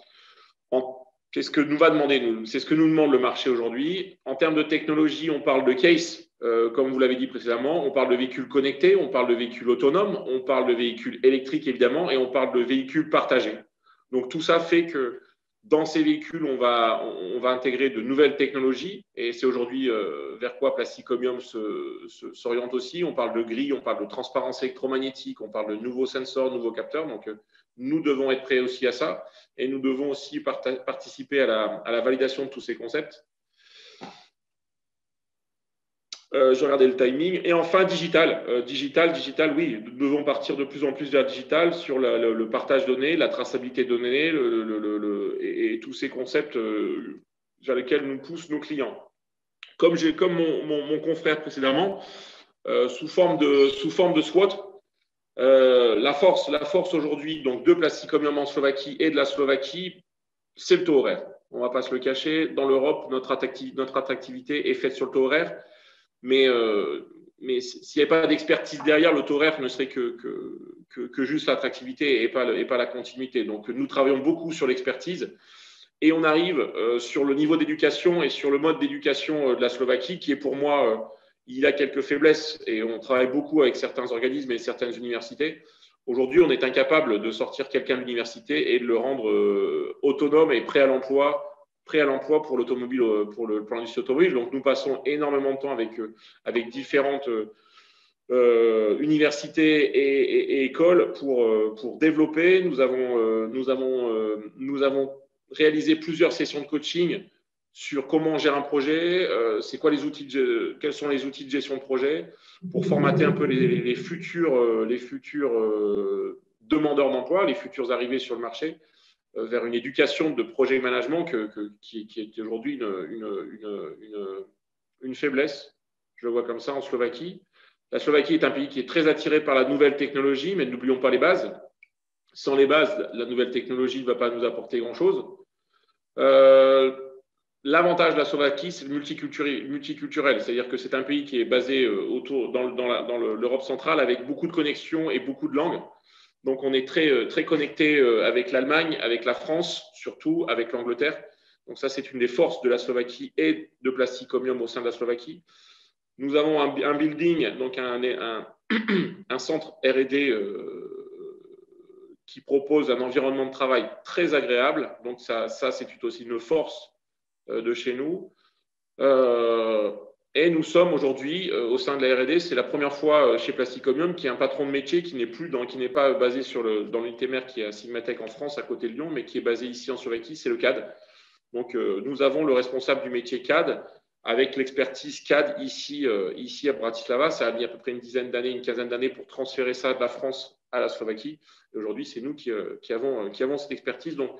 [SPEAKER 4] C'est ce que nous va demander, c'est ce que nous demande le marché aujourd'hui. En termes de technologie, on parle de case, comme vous l'avez dit précédemment, on parle de véhicules connectés, on parle de véhicules autonomes, on parle de véhicules électriques évidemment, et on parle de véhicules partagés. Donc tout ça fait que dans ces véhicules, on va intégrer de nouvelles technologies, et c'est aujourd'hui vers quoi Plastic Omnium s'oriente aussi. On parle de grille, on parle de transparence électromagnétique, on parle de nouveaux sensors, nouveaux capteurs. Donc nous devons être prêts aussi à ça, et nous devons aussi participer à la validation de tous ces concepts. Je regardais le timing. Et enfin, digital. Digital, oui, nous devons partir de plus en plus vers le digital sur le partage de données, la traçabilité de données et tous ces concepts vers lesquels nous poussent nos clients. Comme mon confrère précédemment, sous forme de SWOT, la force aujourd'hui donc de Plastic Omnium en Slovaquie et de la Slovaquie, c'est le taux horaire. On ne va pas se le cacher. Dans l'Europe, notre attractivité est faite sur le taux horaire. Mais s'il n'y avait pas d'expertise derrière, le taux horaire ne serait que juste l'attractivité et pas la continuité. Donc, nous travaillons beaucoup sur l'expertise et on arrive sur le niveau d'éducation et sur le mode d'éducation de la Slovaquie qui est pour moi, il a quelques faiblesses et on travaille beaucoup avec certains organismes et certaines universités. Aujourd'hui, on est incapable de sortir quelqu'un de l'université et de le rendre autonome et prêt à l'emploi pour l'automobile, pour l'industrie automobile. Donc, nous passons énormément de temps avec différentes universités et écoles pour développer. Nous avons réalisé plusieurs sessions de coaching sur comment on gère un projet, quels sont les outils de gestion de projet pour formater un peu les futurs demandeurs d'emploi, les futurs arrivés sur le marché, vers une éducation de projet management qui est aujourd'hui une faiblesse. Je le vois comme ça en Slovaquie. La Slovaquie est un pays qui est très attiré par la nouvelle technologie, mais n'oublions pas les bases. Sans les bases, la nouvelle technologie ne va pas nous apporter grand-chose. L'avantage de la Slovaquie, c'est le multiculturel, c'est-à-dire que c'est un pays qui est basé dans l'Europe centrale avec beaucoup de connexions et beaucoup de langues. Donc, on est très connecté avec l'Allemagne, avec la France, surtout avec l'Angleterre. Donc, ça, c'est une des forces de la Slovaquie et de Plastic Omnium au sein de la Slovaquie. Nous avons un building, donc un centre R&D qui propose un environnement de travail très agréable. Donc, ça c'est aussi une force de chez nous. Et nous sommes aujourd'hui au sein de la R&D, c'est la première fois chez Plastic Omnium qu'il y a un patron de métier qui n'est pas basé dans l'unité mère qui est à Sigmatech en France, à côté de Lyon, mais qui est basé ici en Slovaquie, c'est le CAD. Donc, nous avons le responsable du métier CAD avec l'expertise CAD ici à Bratislava. Ça a mis à peu près une quinzaine d'années pour transférer ça de la France à la Slovaquie. Et aujourd'hui, c'est nous qui avons cette expertise. Donc,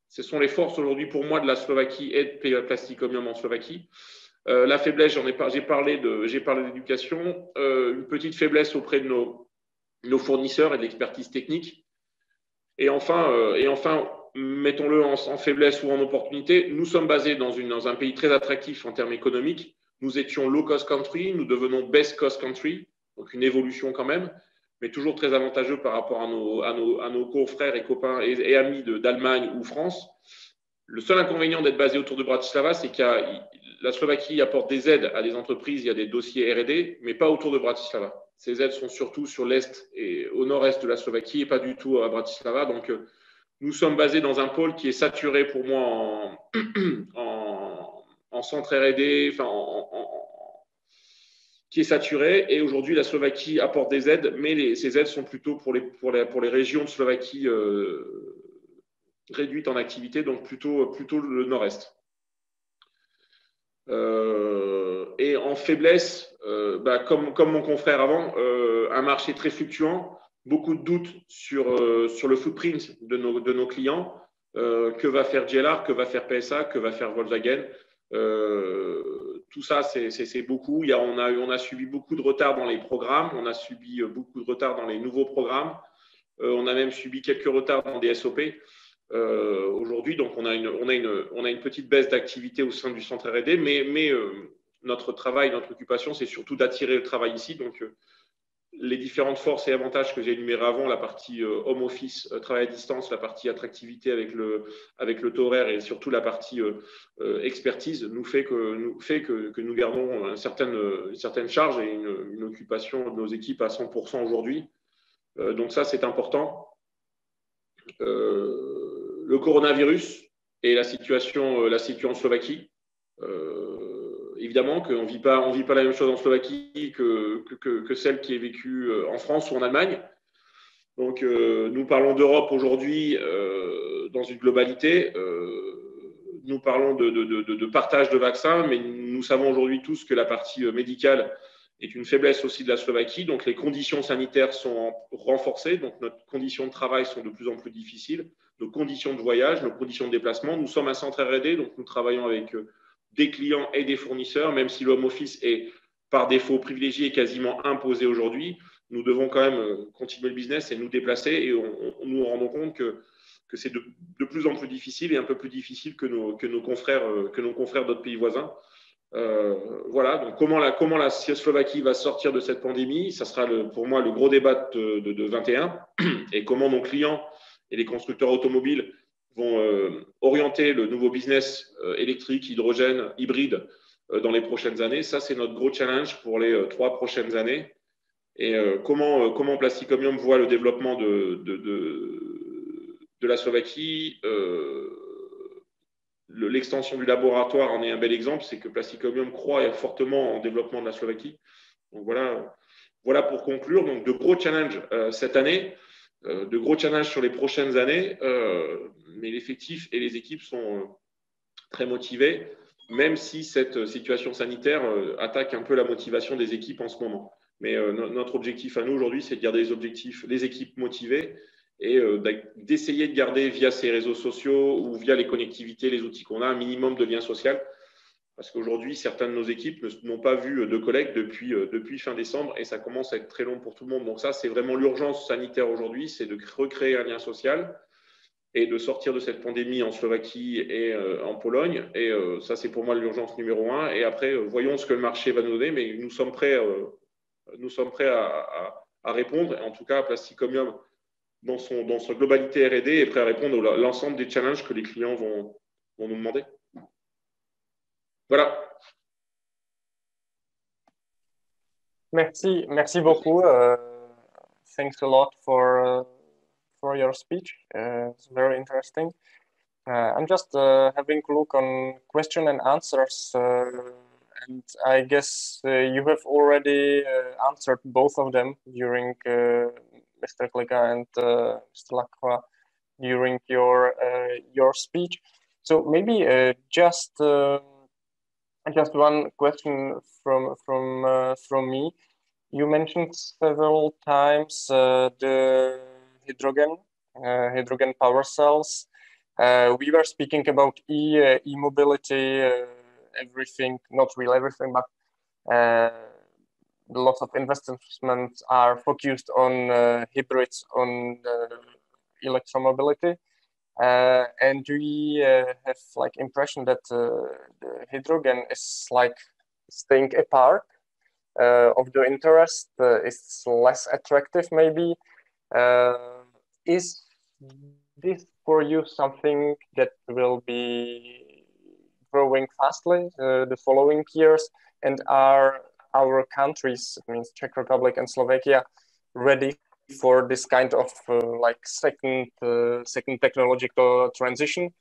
[SPEAKER 4] ce sont les forces aujourd'hui pour moi de la Slovaquie et de Plastic Omnium en Slovaquie. La faiblesse, j'ai parlé d'éducation. Une petite faiblesse auprès de nos fournisseurs et de l'expertise technique. Et enfin, mettons-le en faiblesse ou en opportunité, nous sommes basés dans un pays très attractif en termes économiques. Nous étions low-cost country, nous devenons best-cost country, donc une évolution quand même, mais toujours très avantageux par rapport à nos confrères et copains et amis d'Allemagne ou France. Le seul inconvénient d'être basé autour de Bratislava, c'est que la Slovaquie apporte des aides à des entreprises, il y a des dossiers R&D, mais pas autour de Bratislava. Ces aides sont surtout sur l'est et au nord-est de la Slovaquie et pas du tout à Bratislava. Donc, nous sommes basés dans un pôle qui est saturé pour moi en centre R&D, qui est saturé. Et aujourd'hui, la Slovaquie apporte des aides, mais ces aides sont plutôt pour les régions de Slovaquie réduites en activité, donc plutôt le nord-est. Et en faiblesse, comme mon confrère avant, un marché très fluctuant. beaucoup de doutes sur le footprint de nos clients. Que va faire JLR, que va faire PSA, que va faire Volkswagen. Tout ça, c'est beaucoup. On a subi beaucoup de retard dans les programmes, on a subi beaucoup de retard dans les nouveaux programmes, on a même subi quelques retards dans des SOP. Aujourd'hui, donc on a une petite baisse d'activité au sein du centre R&D, mais notre travail, notre occupation, c'est surtout d'attirer le travail ici. Donc, les différentes forces et avantages que j'ai énumérés avant, la partie home office, travail à distance, la partie attractivité avec le taux horaire et surtout la partie expertise, nous fait que nous gardons une certaine charge et une occupation de nos équipes à 100% aujourd'hui. Donc ça, c'est important. Le coronavirus et la situation en Slovaquie. Évidemment qu'on ne vit pas la même chose en Slovaquie que celle qui est vécue en France ou en Allemagne. Donc, nous parlons d'Europe aujourd'hui dans une globalité. Nous parlons de partage de vaccins, mais nous savons aujourd'hui tous que la partie médicale est une faiblesse aussi de la Slovaquie. Donc, les conditions sanitaires sont renforcées. Donc, nos conditions de travail sont de plus en plus difficiles. Nos conditions de voyage, nos conditions de déplacement. Nous sommes un centre R&D, donc nous travaillons avec des clients et des fournisseurs, même si le home office est par défaut privilégié et quasiment imposé aujourd'hui. Nous devons quand même continuer le business et nous déplacer et nous nous rendons compte que c'est de plus en plus difficile et un peu plus difficile que nos confrères d'autres pays voisins. Voilà, donc comment la Slovaquie va sortir de cette pandémie, ça sera pour moi le gros débat de 21 et comment nos clients et les constructeurs automobiles vont orienter le nouveau business électrique, hydrogène, hybride dans les prochaines années. Ça, c'est notre gros challenge pour les 3 prochaines années. Et comment Plasticomium voit le développement de la Slovaquie. L'extension du laboratoire en est un bel exemple, c'est que Plasticomium croit fortement en développement de la Slovaquie. Donc voilà pour conclure. Donc de gros challenges cette année, de gros challenges sur les prochaines années, mais l'effectif et les équipes sont très motivés, même si cette situation sanitaire attaque un peu la motivation des équipes en ce moment. Mais notre objectif à nous aujourd'hui, c'est de garder les équipes motivées et d'essayer de garder via ces réseaux sociaux ou via les connectivités, les outils qu'on a, un minimum de lien social. Parce qu'aujourd'hui, certaines de nos équipes n'ont pas vu de collègues depuis fin décembre et ça commence à être très long pour tout le monde. Donc ça, c'est vraiment l'urgence sanitaire aujourd'hui, c'est de recréer un lien social et de sortir de cette pandémie en Slovaquie et en Pologne. Et ça, c'est pour moi l'urgence numéro 1. Et après, voyons ce que le marché va nous donner, mais nous sommes prêts à répondre. En tout cas, Plasticomium, dans sa globalité R&D, est prêt à répondre à l'ensemble des challenges que les clients vont nous demander. Voilà.
[SPEAKER 1] Merci beaucoup. Thanks a lot for your speech. It's very interesting. I'm just having a look on question and answers, and I guess you have already answered both of them during Mr. Klika and Mr. Lacroix during your speech. So maybe just one question from me. You mentioned several times the hydrogen power cells. We were speaking about e-mobility, everything, not really everything, but lots of investments are focused on hybrids, on electromobility. And we have like impression that the hydrogen is like staying apart of the interest. It's less attractive maybe. Is this for you something that will be growing fastly the following years? And are our countries, it means Czech Republic and Slovakia, ready for this kind of like second technological transition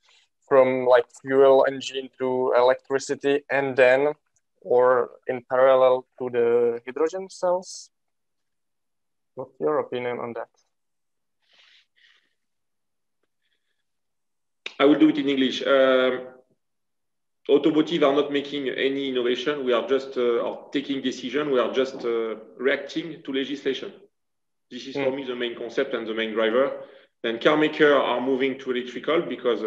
[SPEAKER 1] from like fuel engine to electricity, and then or in parallel to the hydrogen cells? What's your opinion on that?
[SPEAKER 4] I will do it in English. Automotive are not making any innovation. We are just taking decision. We are just reacting to legislation. This is for me the main concept and the main driver. Then car makers are moving to electrical because,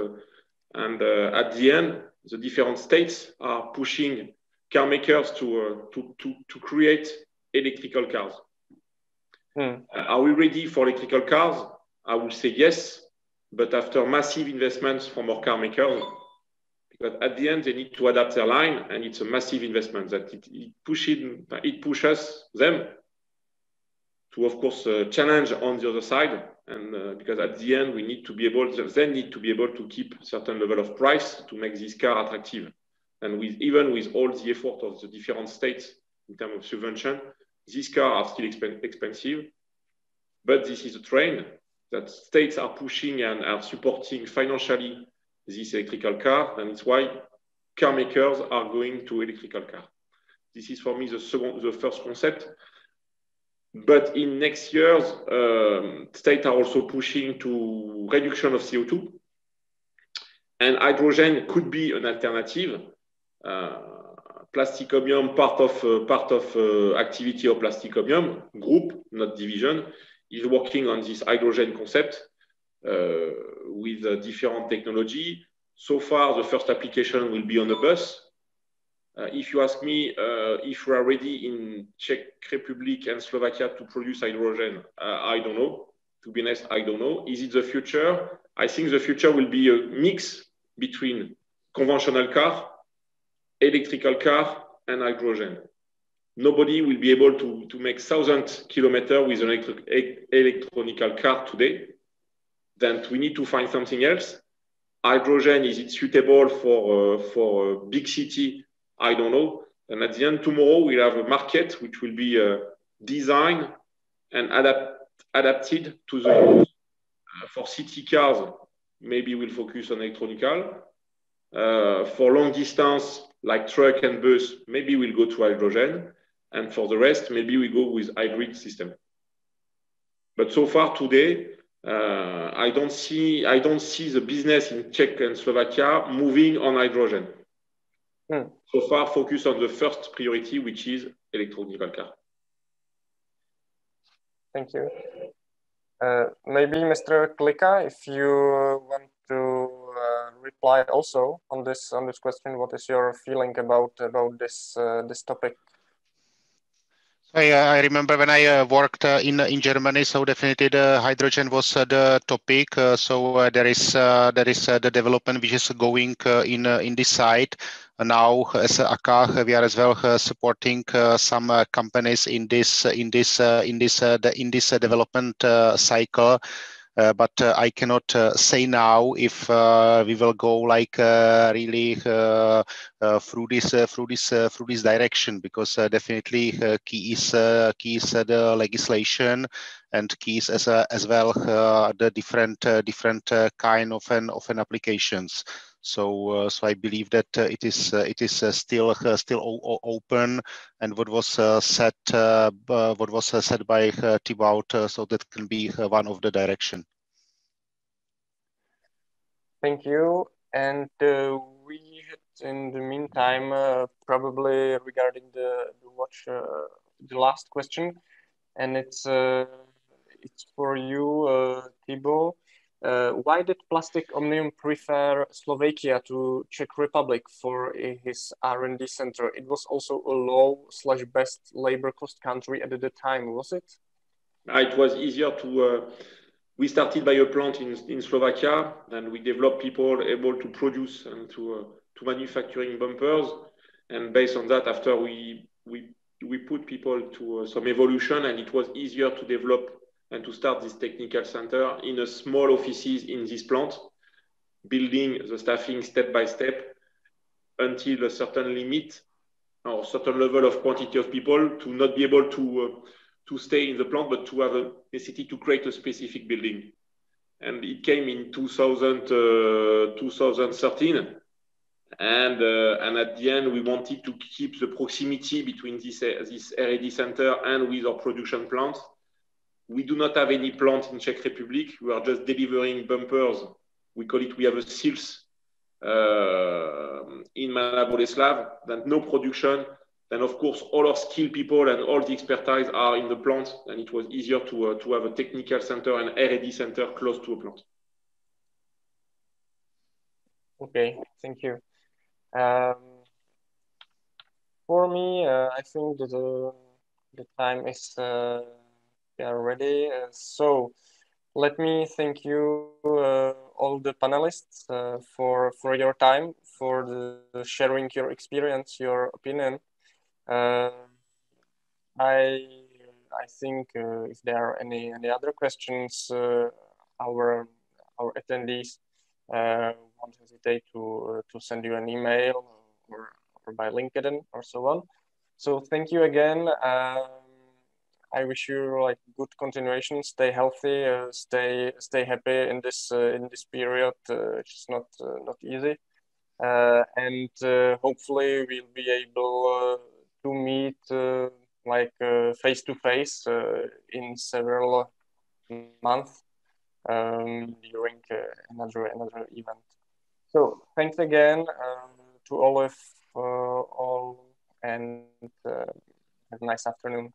[SPEAKER 4] at the end, the different states are pushing car makers to create electrical cars. Are we ready for electrical cars? I will say yes, but after massive investments from our car makers, because at the end they need to adapt their line, and it's a massive investment that it pushes them to, of course, challenge on the other side, and because at the end they need to be able to keep a certain level of price to make this car attractive. And even with all the effort of the different states in terms of subvention, these cars are still expensive. But this is a trend that states are pushing and are supporting financially this electrical car, and it's why car makers are going to electrical car. This is for me the first concept. But in next years, states are also pushing to reduction of CO2, and hydrogen could be an alternative. Plasticomium, part of activity of Plasticomium group, not division, is working on this hydrogen concept with different technology. So far, the first application will be on a bus. If you ask me if we are ready in Czech Republic and Slovakia to produce hydrogen, I don't know. To be honest, I don't know. Is it the future? I think the future will be a mix between conventional car, electrical car, and hydrogen. Nobody will be able to make 1,000 kilometers with an electronical car today. Then we need to find something else. Hydrogen, is it suitable for a big city? I don't know. And at the end, tomorrow we'll have a market which will be designed and adapted to the use. For city cars, maybe we'll focus on electronical. For long distance, like truck and bus, maybe we'll go to hydrogen. And for the rest, maybe we go with hybrid system. But so far today, I don't see the business in Czech and Slovakia moving on hydrogen. So far, focus on the first priority, which is electronical car.
[SPEAKER 1] Thank you. Maybe Mr. Klika, if you want to reply also on this question, what is your feeling about this topic?
[SPEAKER 3] I remember when I worked in Germany, so definitely the hydrogen was the topic. So there is the development which is going in this side. Now, as AKA, we are as well supporting some companies in this development cycle. But I cannot say now if we will go like really through this direction, because definitely key is the legislation, and key is as well the different kind of an applications. So I believe that it is still open, and what was said by Thibaut, so that can be one of the direction.
[SPEAKER 1] Thank you. And we had in the meantime probably regarding the last question, and it's for you, Thibaut. Why did Plastic Omnium prefer Slovakia to Czech Republic for his R&D center? It was also a low/best labor cost country at the time, was it?
[SPEAKER 4] It was easier to. We started by a plant in Slovakia, and we developed people able to produce and to manufacturing bumpers. And based on that, after we put people to some evolution, and it was easier to develop and to start this technical center in a small offices in this plant, building the staffing step by step until a certain limit or certain level of quantity of people to not be able to stay in the plant, but to have a necessity to create a specific building. And it came in 2013. And at the end, we wanted to keep the proximity between this R&D center and with our production plants. We do not have any plant in Czech Republic. We are just delivering bumpers. We call it, we have a SILS in Mala Boleslav, then no production, then of course all our skilled people and all the expertise are in the plant, and it was easier to have a technical center and R&D center close to a plant.
[SPEAKER 1] Okay, thank you. For me, I think that the time is ready. So let me thank you, all the panelists, for your time, for sharing your experience, your opinion. I think if there are any other questions, our attendees won't hesitate to send you an email or by LinkedIn or so on. So thank you again. I wish you like good continuation. Stay healthy. Stay happy in this period. It's not easy. And hopefully we'll be able to meet like face to face in several months during another event. So thanks again to all, and have a nice afternoon.